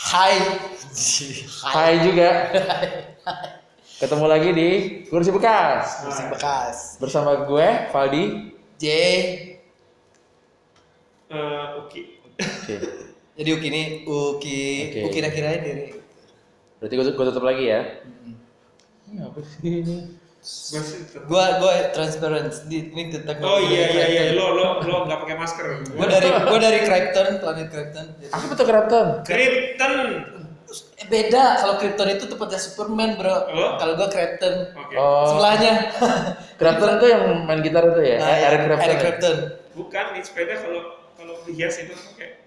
Hai. Hai juga. Ketemu lagi di Kursi Bekas. Kursi bekas. Bersama gue, Valdi. J. Oke. Oke. Jadi Uki ini Uki kira-kira ini. Berarti gue tutup lagi ya. Ini apa sih ini? Gua transparent ini tentang. Oh iya, lo nggak pakai masker. Gua dari Krypton, planet Krypton. Apa tuh Krypton? Krypton. Beda, kalau Krypton itu tempatnya Superman, bro. Oh? Kalau gua Krypton. Oke. Oh, Sebelahnya. Krypton tuh yang main gitar itu ya? Nah, Eric Clapton. Eric Clapton. Bukan, ini sepeda kalau dihias itu pakai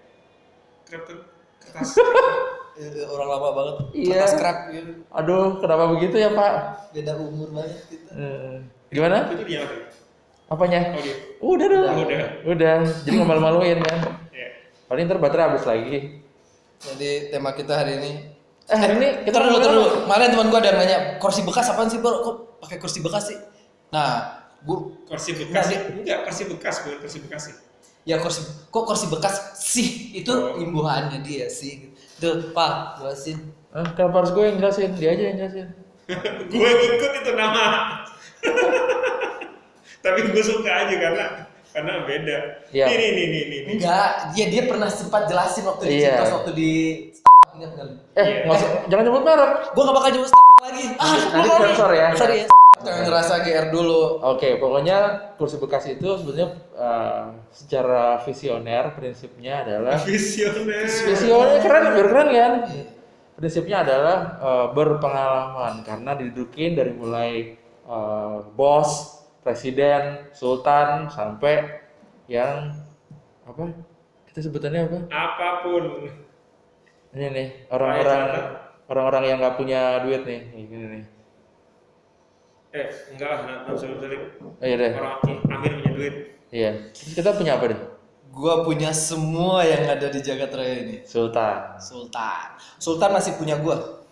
Krypton kertas. Orang lama banget. Iya. Kertas scrap gitu. Aduh, kenapa begitu ya Pak? Beda umur banget kita. Gimana? Itu dia apa? Apanya? Oh dia. Udah dong. Udah. Jadi ngemalu-maluin kan? Ya. Paling ntar baterai habis lagi. Jadi tema kita hari ini. Hari ini kita Ntar dulu. ngomongin apa? Kemarin teman gua ada yang nanya, kursi bekas apaan sih, bro? Kok pakai kursi bekas sih? Nah, Kursi bekas. Nah, Enggak, kursi bekas bukan kursi bekas sih. ya kursi bekas sih itu imbuhannya dia sih. Tuh, Pak, jelasin. Kenapa harus gue yang jelasin? Dia aja yang jelasin. Gue ngikut itu nama. Tapi gue suka aja karena beda. Iya. Nih. Enggak, dia pernah sempat jelasin waktu di Iya. Citos, waktu di ingat enggak? Iya. Nggak usah, jangan nyebut merek. Gua enggak bakal nyebut lagi. Nanti sensor ya. Sorry ya. Jangan ngerasa GR dulu. Oke, pokoknya kursi bekas itu sebenarnya secara visioner prinsipnya adalah visioner biar keren kan? Prinsipnya adalah berpengalaman karena didudukin dari mulai bos, presiden, sultan sampai yang apa? Kita sebutannya apa? Apapun. Ini nih orang-orang yang nggak punya duit nih, gini nih. Enggak lah, nggak usah. Oh, iya deh. Orang Amir punya duit. Iya. Terus kita punya apa deh? Gua punya semua yang ada di jagat raya ini. Sultan. Sultan masih punya gua.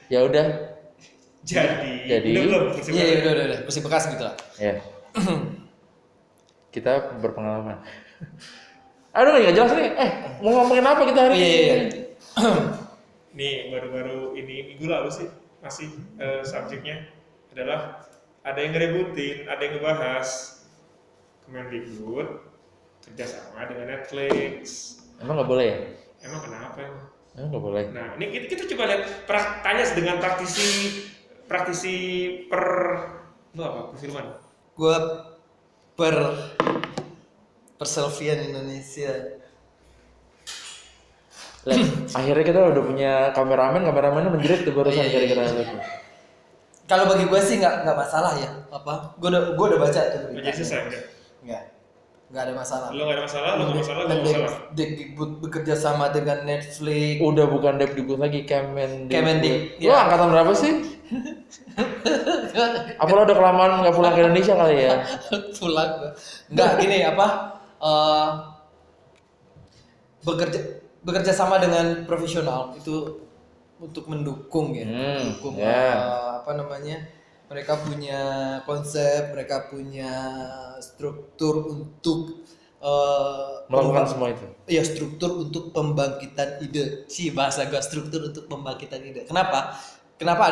Ya udah. Jadi. Belum. Iya, udah. Kursi bekas gitu lah. Ya. Kita berpengalaman. Aduh nggak jelas nih. Mau ngomongin apa kita hari ini? Iya. Nih baru-baru ini minggu lalu sih masih subjeknya adalah ada yang ngerebutin, ada yang ngebahas Kemendikbud kerjasama dengan Netflix. Emang nggak boleh ya? Emang kenapa emang? Emang nggak boleh. Nah ini kita coba lihat tanya dengan praktisi per lu apa? Perfilman? Gua perselfian Indonesia. Akhirnya kita udah punya kameramennya menjerit tuh barusan Iya. gara-gara itu. Kalau bagi gue sih nggak masalah ya, apa? Gue udah baca tuh. Udah jadi selesai udah. Nggak ada masalah. Lo nggak ada masalah, lo nggak masalah, gue nggak masalah. Dikbud bekerja sama dengan Netflix. Udah bukan Depdikbud lagi, Kemendikbud. Kemendikbud, Lo ya. angkatan berapa sih? Apa lo udah kelamaan nggak pulang ke Indonesia kali ya? Pulang gue. Nggak gini apa? Bekerja sama dengan profesional itu untuk mendukung ya, mendukung apa namanya, mereka punya konsep, mereka punya struktur untuk Melakukan semua itu. Iya, struktur untuk pembangkitan ide. Bahasa gua struktur untuk pembangkitan ide. Kenapa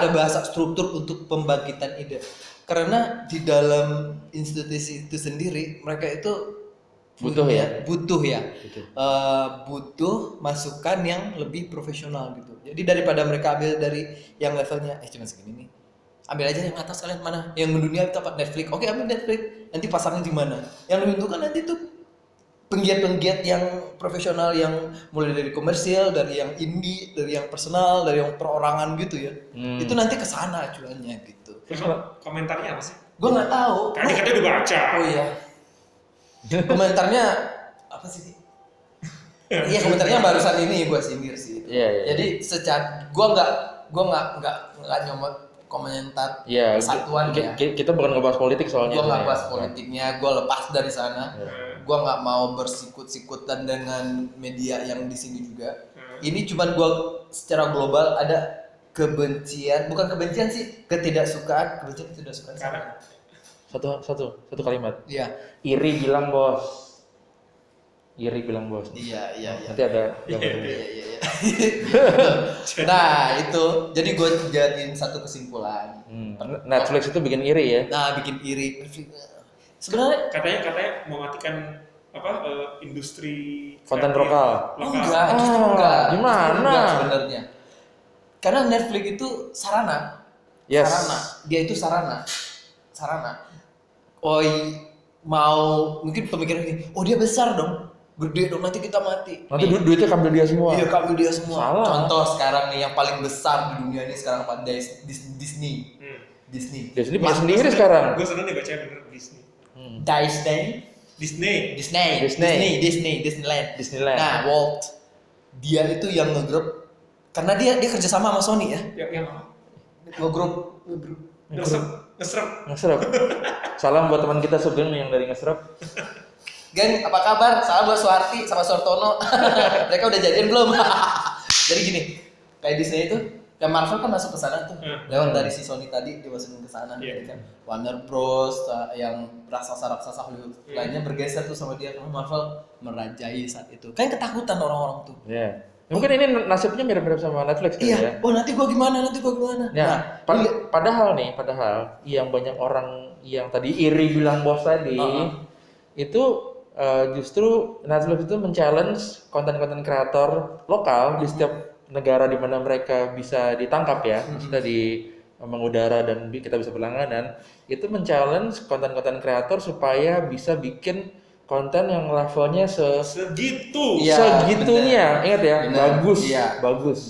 ada bahasa struktur untuk pembangkitan ide? Karena di dalam institusi itu sendiri mereka itu Butuh ya? Butuh masukan yang lebih profesional gitu. Jadi daripada mereka ambil dari yang levelnya cuma segini nih, ambil aja yang atas, kalian mana yang mendunia itu apa? Netflix. Oke, ambil Netflix, nanti pasangnya di mana? Yang menentukan nanti tuh penggiat-penggiat yang profesional, yang mulai dari komersial, dari yang indie, dari yang personal, dari yang perorangan gitu ya. Itu nanti kesana acuannya gitu. Terus komentarnya apa sih? Gue nggak tahu. Tadi katanya udah baca. Oh iya. Komentarnya apa sih? Iya, komentarnya barusan ini gue sindir sih. Iya. Jadi secara gue nggak nyomot komentar Iya. kesatuan ya. Kita bukan ngebahas politik soalnya. Gue nggak bahas politiknya, gue lepas dari sana. Gue nggak mau bersikut-sikutan dengan media yang di sini juga. Ini cuman gue secara global ada kebencian, bukan kebencian sih, ketidaksukaan. Satu kalimat. Iya. Iri bilang bos. iri bilang bos. Iya. Nanti ada gambarnya. Iya. Nah itu, jadi gue jadiin satu kesimpulan. Netflix itu bikin iri ya. Nah bikin iri. Sebenarnya Katanya mau matikan industri Konten kreatif lokal. enggak, justru enggak. Gimana? Justru enggak sebenarnya. Karena Netflix itu sarana. Yes. Sarana. Dia itu sarana. Mau mungkin pemikiran ini, oh dia besar dong. Gede dong, nanti kita mati. Nanti duitnya ambil dia semua. Iya, ambil dia semua. Salah. Contoh sekarang nih yang paling besar di dunia ini sekarang apa? Disney. Hmm. Dia sendiri punya sendiri sekarang. Gue seneng nih bacanya bener Disney. Disneyland. Nah, Walt dia itu yang ngegrup karena dia kerja sama Sony ya. Yang Ngegrup ngeserap. Salam buat teman kita Sugeng yang dari Ngeserap. Gen, apa kabar? Salam buat Suharti sama Suartono. Mereka udah jadian belum? Jadi gini, kayak Disney itu, kayak Marvel kan masuk ke sana tuh. Lewat dari si Sony tadi dimasukin ke sana. Iya. Kan? Warner Bros yang raksasa Hollywood lainnya bergeser tuh sama dia karena Marvel merajai saat itu. Kan ketakutan orang-orang tuh. Iya. Mungkin ini nasibnya mirip-mirip sama Netflix kan ya. Iya. Oh nanti gua gimana? Nah, padahal yang banyak orang yang tadi iri bilang bos tadi itu justru Netflix itu men-challenge konten-konten kreator lokal di setiap negara di mana mereka bisa ditangkap ya, kita di mengudara dan kita bisa berlangganan, itu men-challenge konten-konten kreator supaya bisa bikin konten yang levelnya segitu. Iya, segitunya. Ingat ya, Bener. bagus. Iya. Bagus.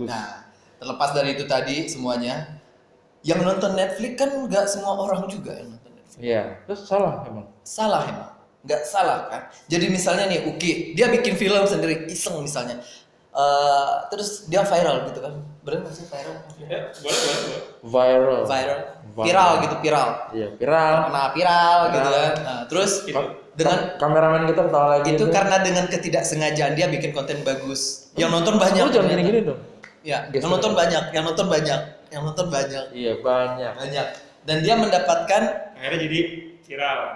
Nah, terlepas dari itu tadi semuanya, yang nonton Netflix kan nggak semua orang juga yang nonton Netflix. Iya, terus salah emang. Salah emang, nggak salah kan? Jadi misalnya nih Uki, dia bikin film sendiri iseng misalnya, terus dia viral gitu kan? Bener nggak sih viral? Ya, boleh. Viral. Viral gitu, viral. Iya, viral. Karena viral gitu kan. Nah, terus dengan Kameramen kita ketawa lagi itu karena dengan ketidaksengajaan dia bikin konten bagus. Yang nonton banyak. Lu jangan ternyata. gini-gini dong. Ya, Gestur. yang nonton banyak. Iya, banyak. Dan dia mendapatkan Akhirnya jadi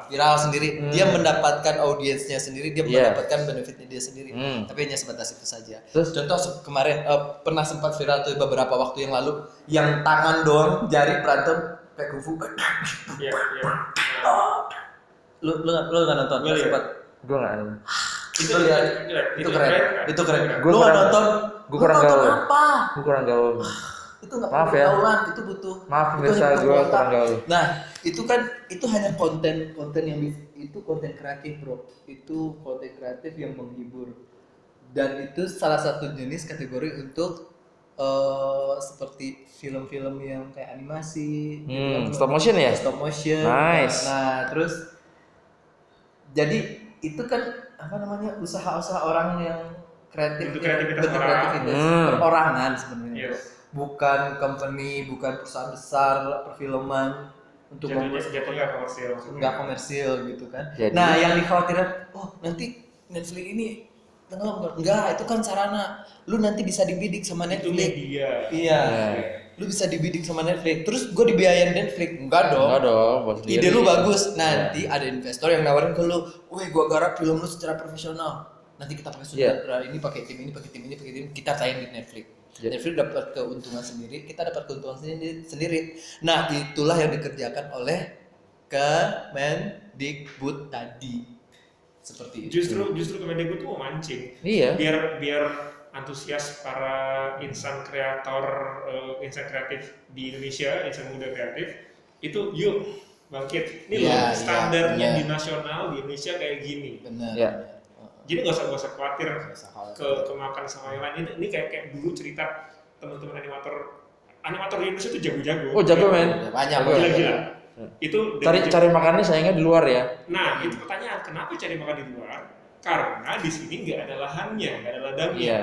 viral sendiri. Dia mendapatkan audiensnya sendiri, dia Iya. mendapatkan benefitnya dia sendiri. Tapi hanya sebatas itu saja. Terus? Contoh kemarin pernah sempat viral tuh beberapa waktu yang lalu, yang tangan doang, jari berantem kayak kungfu. Iya. Lu nggak nonton? Gua liat. Sempat. Gue nggak ada. Itu lihat. Itu keren. Gua Lu nggak kurang- nonton? gua kurang Lu nonton gaul. apa? Gue kurang gaul. Itu nggak Maaf perlu ya. pergaulan, itu butuh. Maaf itu pemirsa, hanya gue butuh kurang otak. gaul. Nah, itu hanya konten yang itu konten kreatif, bro. Itu konten kreatif yang menghibur. Dan itu salah satu jenis kategori untuk seperti film-film yang kayak animasi, gitu kan. Stop motion ya? Stop motion. Nice. Nah, terus jadi itu kan apa namanya usaha-usaha orang yang kreatif, Bentuk kreativitas bentuk orang. kreativitas perorangan sebenarnya. Yes. Bukan company, bukan perusahaan besar perfilman untuk Jatuhnya komersil. nggak komersil gitu kan. Jadi- Nah, yang dikhawatirkan, nanti Netflix ini enggak, itu kan sarana. Lu nanti bisa dibidik sama Itu Netflix. media. Iya. Lu bisa dibidik sama Netflix. Terus gue dibiayain Netflix. Enggak dong. Enggak dong, bos sendiri. Ide lu bagus. Nanti ada investor yang nawarin ke lu, "Weh, gua garap film lu secara profesional. Nanti kita pakai sutradara ini, pakai tim ini, kita tayang di Netflix." Netflix dapat keuntungan sendiri, kita dapat keuntungan sendiri. Nah, itulah yang dikerjakan oleh Kemendikbud tadi. Seperti itu. Justru Kemendikbud tuh mau mancing. Iya. Biar antusias para insan kreatif di Indonesia, insan muda kreatif itu yuk bangkit. Ini Iya, loh standarnya iya. di nasional di Indonesia kayak gini. Benar. Iya. Jadi nggak usah khawatir Nggak usah khawatir. kemakan sama yang lain. Ini kayak dulu cerita teman-teman animator di Indonesia tuh jago-jago. Oh, jago men. Banyak. Gila-gila. Itu Cari makannya sayangnya di luar ya. Nah, itu pertanyaan, kenapa cari makan di luar? Karena di sini nggak ada lahannya, nggak ada ladangnya. Iya.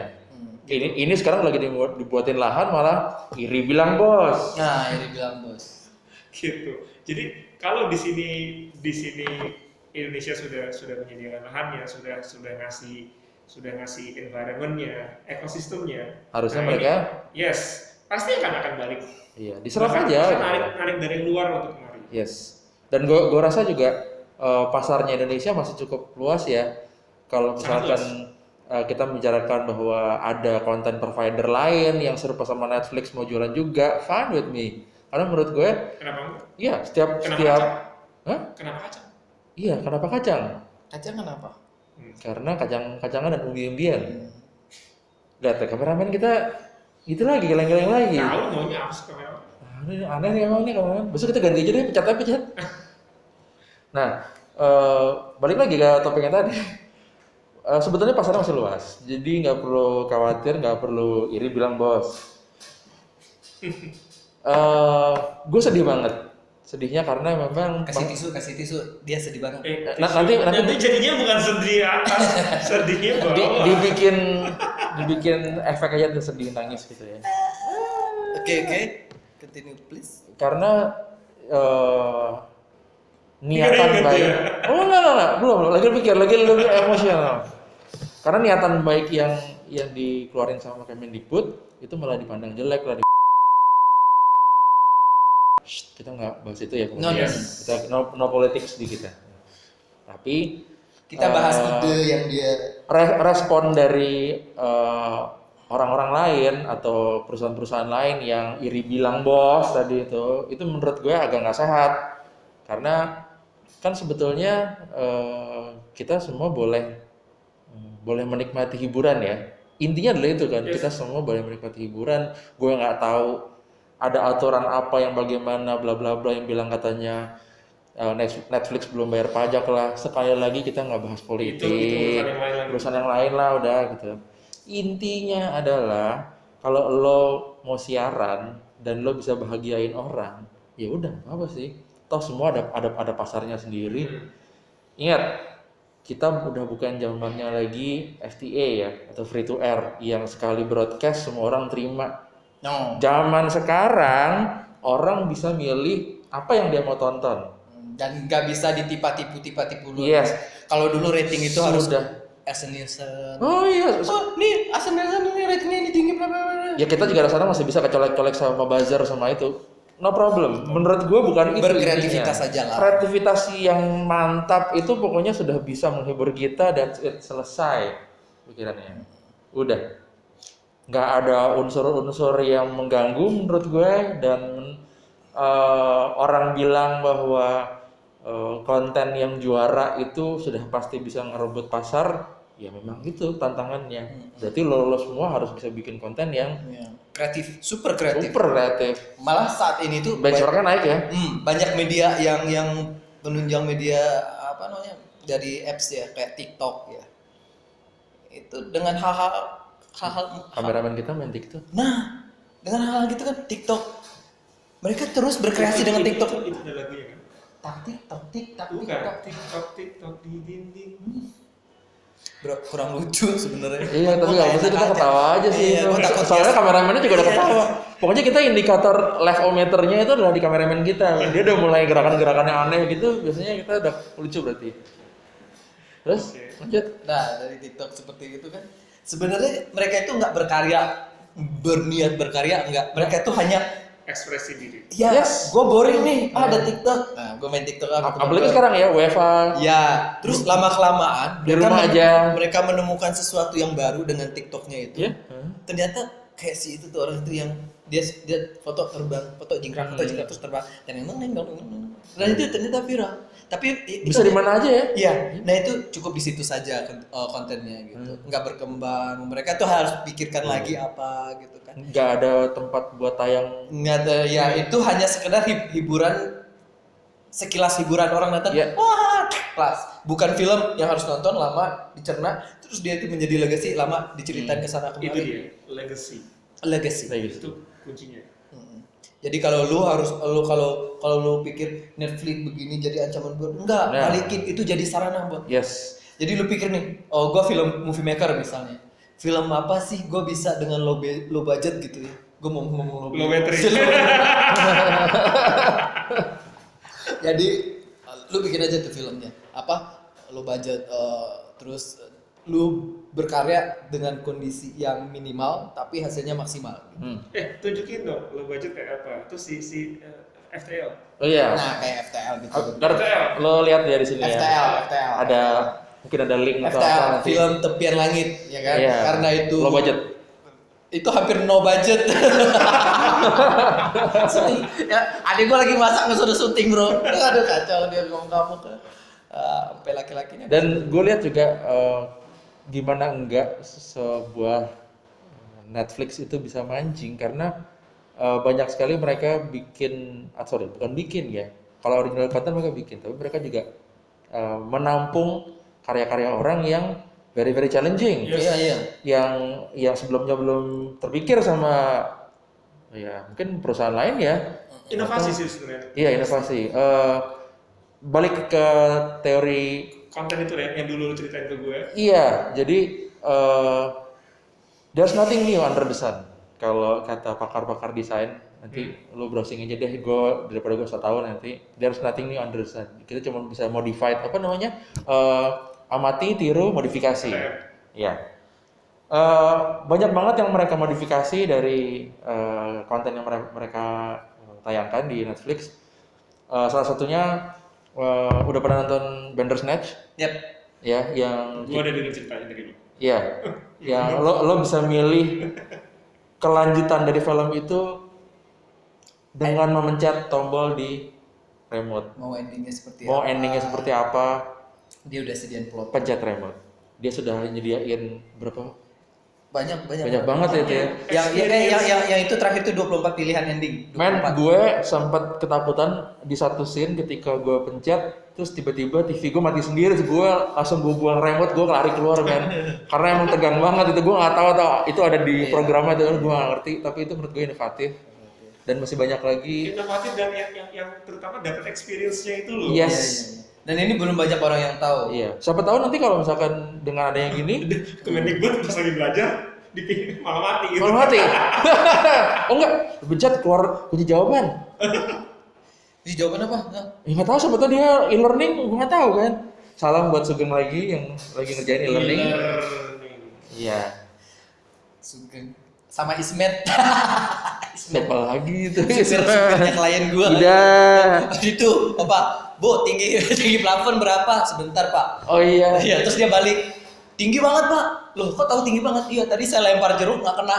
Ini sekarang lagi dibuatin lahan malah iri bilang bos. Nah, ini bilang bos. Gitu. Jadi kalau di sini Indonesia sudah menyediakan lahannya, sudah ngasih environmentnya, ekosistemnya. Harusnya Nah, mereka yes, pasti akan balik. iya, diserap Bahkan aja. narik dari luar untuk kemari. Yes. Dan gue rasa juga pasarnya Indonesia masih cukup luas ya. kalau misalkan kita membicarakan bahwa ada content provider lain yang serupa sama Netflix mau jualan juga, fine with me. Karena menurut gue, Kenapa enggak? iya Kenapa setiap, kacang? hah? Kenapa kacang? Iya kenapa kacang? Kacang kenapa? Karena kacang-kacangan dan umbi-umbian. Lihat ya, kameramen kita itu lagi, geleng-geleng lagi. Tahu maunya apa sih kamera? Ini aneh nih emang nih kameramen. Besok kita ganti aja deh, pecat aja pecat. Nah, balik lagi ke topiknya tadi. Sebetulnya pasarnya masih luas, jadi nggak perlu khawatir, nggak perlu iri bilang bos. Gue sedih banget, sedihnya karena memang Kasih tisu, dia sedih banget. nanti jadinya bukan sedih atas, sedihnya bawah. dibikin efek aja tuh sedih nangis gitu ya. Oke, continue please. Karena niatan baik. Oh enggak, belum. Lagi pikir, lagi lebih emosional. Karena niatan baik yang dikeluarin sama Kemendikbud itu malah dipandang jelek lah. Kita nggak bahas itu ya. No. Kita no politics sedikit ya. Tapi Kita bahas ide yang dia respon dari orang-orang lain atau perusahaan-perusahaan lain yang iri bilang bos tadi itu menurut gue agak nggak sehat. Karena kan sebetulnya kita semua boleh menikmati hiburan ya. Intinya adalah itu kan, kita semua boleh menikmati hiburan. Gue nggak tahu ada aturan apa yang bagaimana bla bla bla yang bilang katanya Netflix belum bayar pajak lah. Sekali lagi kita nggak bahas politik, Itu urusan yang lain lah udah gitu. Intinya adalah kalau lo mau siaran dan lo bisa bahagiain orang, ya udah apa sih? Toh semua ada pasarnya sendiri. Ingat, kita udah bukan zamannya lagi FTA ya atau free to air yang sekali broadcast semua orang terima. no. Zaman sekarang orang bisa milih apa yang dia mau tonton. Dan nggak bisa ditipu lu. Yes. Kalau dulu rating itu harus Sudah. Nielsen. Oh iya. Oh, nih Nielsen ini ratingnya ini tinggi berapa? Ya kita juga sekarang masih bisa kecolek-colek sama buzzer sama itu. No problem. Menurut gue bukan itu. Berkreativitas intinya. aja lah. Kreativitas yang mantap itu pokoknya sudah bisa menghibur kita dan selesai pikirannya. Udah. Nggak ada unsur-unsur yang mengganggu menurut gue dan orang bilang bahwa konten yang juara itu sudah pasti bisa ngerebut pasar, ya memang itu tantangannya. Berarti lo semua harus bisa bikin konten yang Kreatif, super kreatif. Malah saat ini tuh benchmarknya naik ya. Banyak media yang penunjang media apa namanya dari apps ya kayak TikTok ya. Itu dengan hal-hal Kameramen kita main TikTok. Nah, dengan hal gitu kan TikTok. Mereka terus berkreasi dengan TikTok. Itu ada lagunya kan? Tak Bukan, TikTok. TikTok di dinding. Bro, kurang lucu sebenarnya. Iya, tapi nggak mesti kita ketawa aja sih. Iya, gua takut Soalnya dia- kameramennya juga udah ketawa. Pokoknya kita indikator leveometernya itu adalah di kameramen kita. Dia udah mulai gerakan-gerakan yang aneh gitu, biasanya kita udah lucu berarti. Terus lanjut. Nah, dari TikTok seperti itu kan. Sebenarnya mereka itu nggak berniat berkarya enggak. Mereka itu hanya Ekspresi diri. ya, Yes. gue boring nih, ada TikTok. Nah, gue main TikTok sama temen Apalagi gua. sekarang ya WFA. Ya, terus lama-kelamaan Di rumah aja. mereka menemukan sesuatu yang baru dengan TikToknya itu. Iya. Ternyata kayak si itu tuh orang itu yang dia foto terbang, foto jingkrak terus terbang dan dan itu ternyata viral. Tapi Bisa di mana aja ya? Iya, nah itu cukup di situ saja kontennya gitu, nggak berkembang. Mereka tuh harus pikirkan lagi apa gitu kan. Nggak ada tempat buat tayang. Nggak ada, ya itu hanya sekedar hiburan, sekilas hiburan orang datang, Iya. wah, kelas. Bukan film yang harus nonton lama, dicerna, terus dia itu menjadi legacy lama diceritain ke sana Itu kemari. dia, legacy. Legacy. Itu kuncinya. Jadi kalau lu pikir Netflix begini jadi ancaman buat enggak, Nah. balikin itu jadi sarana buat. Yes. Jadi lu pikir nih, oh gua film movie maker misalnya. Film apa sih gua bisa dengan low budget gitu ya. Gua mau ngomong Low battery. Jadi lu bikin aja tuh filmnya. Apa? Low budget terus lu berkarya dengan kondisi yang minimal tapi hasilnya maksimal. Tunjukin dong, lo budget kayak apa? Itu si FTL. Oh iya. Nah, kayak FTL gitu. Ntar lo lihat ya di sini ya. FTL. Ada mungkin ada link atau apa FTA nanti. film Tepian Langit ya kan. Iya. Karena itu low budget. itu hampir no budget. Syuting. Ya, adik gua lagi masak suruh syuting, Bro. Aduh kacau dia ngomong kamu ke sampai laki-lakinya. Dan gue lihat juga gimana enggak sebuah Netflix itu bisa mancing karena banyak sekali mereka bikin, bukan bikin ya. Kalau original content mereka bikin, tapi mereka juga menampung karya-karya orang yang very very challenging. Iya, iya. Yang sebelumnya belum terpikir sama ya mungkin perusahaan lain ya. Inovasi sih sebenarnya. Iya, inovasi. Balik ke teori Konten itu ya, yang dulu lu ceritain ke gue. iya, jadi there's nothing new under the sun. Kalau kata pakar-pakar desain, nanti lu browsing aja deh, daripada gue 1 tahun nanti. There's nothing new under the sun. Kita cuma bisa modified, apa namanya? Amati, tiru, modifikasi. Ya. Banyak banget yang mereka modifikasi dari konten yang mereka tayangkan di Netflix. Salah satunya udah pernah nonton Bandersnatch? Yap. Ya, yang Gue ada dengar ceritanya dari lu. iya, yang lo bisa milih kelanjutan dari film itu dengan memencet tombol di remote. Mau endingnya seperti Mau apa? endingnya seperti apa, Dia udah sediain plot. pencet remote. Dia sudah nyediain berapa? Banyak Banget ya itu ya. Yang itu terakhir itu 24 pilihan ending. 24. Men, gue sempat ketakutan di satu scene ketika gue pencet, terus tiba-tiba TV gue mati sendiri, terus gue langsung buang remote, gue lari keluar men. Karena emang tegang banget itu, gue nggak tahu itu ada di programnya itu, gue nggak ngerti. Tapi itu menurut gue inovatif. Dan masih banyak lagi. Inovatif dan yang terutama dapat experience-nya itu loh. Yes. Dan ini belum banyak orang yang tahu. Iya. Siapa tahu nanti kalau misalkan dengan ada yang gini, Kemendikbud pas lagi belajar dipilih malah mati gitu. malah mati. Oh enggak, pencet keluar kunci jawaban. Jadi jawaban apa? Ya nggak tahu, siapa tahu dia e-learning, gue nggak tahu kan. Salam buat Sugeng lagi yang lagi ngerjain e-learning. Iya. Sugeng. Sama Ismet. Siapa lagi itu? Supirnya klien gua. Udah. Itu apa? Bu, tinggi plafon berapa? Sebentar, Pak. Oh iya. Iya, terus dia balik. Tinggi banget, Pak. Loh, kok tahu tinggi banget? Iya, tadi saya lempar jeruk nggak kena.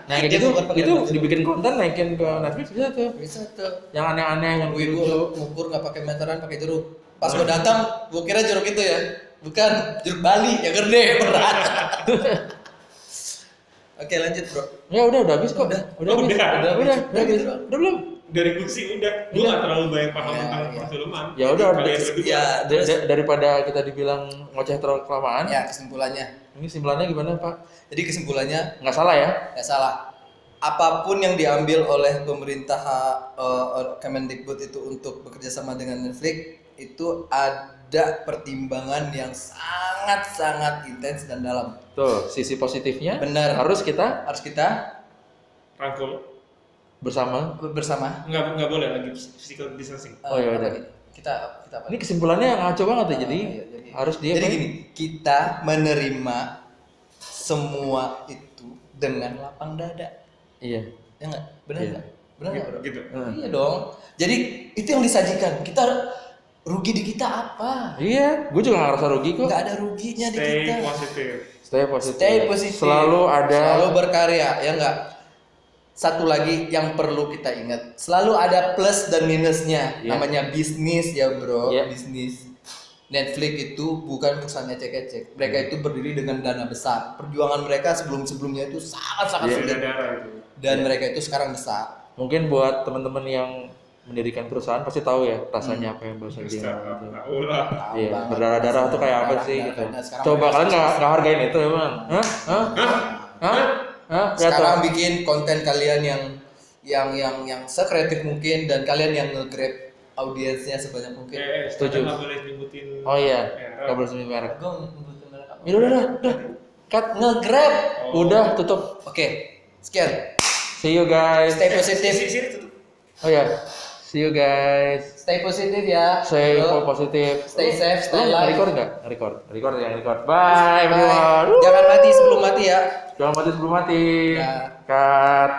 Nah kayak gitu, itu dibikin konten naikin ke Netflix bisa tuh. Bisa tuh. Yang aneh-aneh, yang Gue lucu. ngukur nggak pakai meteran, pakai jeruk. Pas gua datang, gua kira jeruk itu ya. Bukan, jeruk Bali yang gede, berat. Oke, lanjut, Bro. Ya udah habis kok. Udah. Udah habis. Udah. Udah gitu. belum? Dari gue sih udah, gue nggak terlalu banyak paham Iya, tentang iya. perfilman. Ya udah, Kalian berdua. Ya, terus Daripada kita dibilang ngoceh terlalu kelamaan. ya kesimpulannya. Ini kesimpulannya gimana Pak? Jadi kesimpulannya Nggak salah ya? nggak salah. Apapun yang diambil oleh pemerintah Kemendikbud itu untuk bekerja sama dengan Netflix itu ada pertimbangan yang sangat intens dan dalam. Tuh, sisi positifnya. Benar. Harus kita Harus kita Rangkul. bersama. bersama. Nggak boleh lagi physical distancing. Oh, ya udah. Kita apa? Ini kesimpulannya ngaco banget ya. Jadi Iya, jadi harus dia. Jadi gini, kita menerima semua itu dengan lapang dada. Iya. Ya nggak? Benar Iya. nggak? Benar nggak, Bro? Gitu. Iya dong. Jadi itu yang disajikan. Kita rugi di kita apa? Iya, gue juga nggak ngerasa rugi kok. Nggak ada ruginya di Stay kita. positif. Stay positif. Stay positif. Selalu ada. Selalu berkarya, ya nggak? Satu lagi yang perlu kita ingat, selalu ada plus dan minusnya. Iya. Namanya bisnis ya, Bro. Iya. Bisnis. Netflix itu bukan perusahaan ecek-ecek. Mereka itu berdiri dengan dana besar. Perjuangan mereka sebelum-sebelumnya itu sangat-sangat Iya. sulit. Darah itu. Dan mereka itu sekarang besar. Mungkin buat teman-teman yang mendirikan perusahaan pasti tahu ya rasanya apa yang bahasa dia. Gitu. Tahu lah. Tahu Iya, banget. berdarah-darah tuh kayak apa sih Darah-darah. gitu. Nah, sekarang Coba mereka kalian sukses. nggak hargain itu emang? Hah? Hah? Hah? Hah? Lihat Sekarang tuh. bikin konten kalian yang sekreatif mungkin dan kalian yang nge-grab audiensnya sebanyak mungkin. Setuju. Nggak boleh nyebutin. Oh iya, merek. nggak boleh sebut merek. Gue nyebutin merek apa? Ya udah. Cut. Nge-grab. Oh. Udah tutup. Oke, sekian. See you guys. Stay positif. Sini tutup. Oh ya. See you guys. Stay positif ya. Stay Bro. positif. Stay safe, stay Lu alive. record nggak? Record yang record. Bye, Bye. everyone. Jangan mati sebelum mati ya. Jangan mati sebelum mati. Ya. Cut.